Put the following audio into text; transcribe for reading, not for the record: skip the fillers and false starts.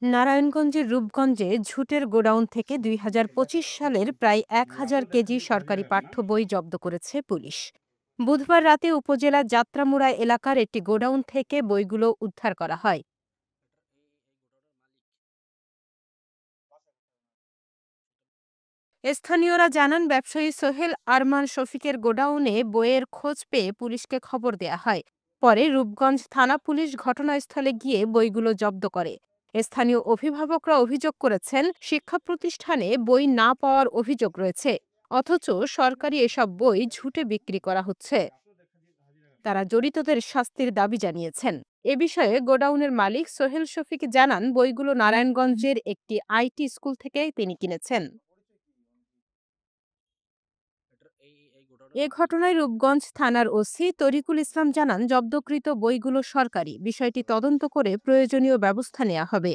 নারায়ণগঞ্জের রূপগঞ্জে ঝুটের গোডাউন থেকে ২০২৫ সালের প্রায় ১,০০০ কেজি সরকারি পাঠ্য বই জব্দ করেছে পুলিশ। বুধবার রাতে উপজেলার যাত্রামুড়া এলাকার একটি গোডাউন থেকে বইগুলো উদ্ধার করা হয়। স্থানীয়রা জানান, ব্যবসায়ী সোহেল আরমান শফিকের গোডাউনে বইয়ের খোঁজ পেয়ে পুলিশকে খবর দেয়া হয়। পরে রূপগঞ্জ থানা পুলিশ ঘটনাস্থলে গিয়ে বইগুলো জব্দ করে। স্থানীয় অভিভাবকরা অভিযোগ করেছেন, শিক্ষা প্রতিষ্ঠানে বই না পাওয়ার অভিযোগ রয়েছে, অথচ সরকারি এসব বই ঝুটে বিক্রি করা হচ্ছে। তারা জড়িতদের শাস্তির দাবি জানিয়েছেন। এ বিষয়ে গোডাউনের মালিক সোহেল শফিক জানান, বইগুলো নারায়ণগঞ্জের একটি আইটি স্কুল থেকে তিনি কিনেছেন। এ ঘটনায় রূপগঞ্জ থানার ওসি তরিকুল ইসলাম জানান, জব্দকৃত বইগুলো সরকারি। বিষয়টি তদন্ত করে প্রয়োজনীয় ব্যবস্থা নেওয়া হবে।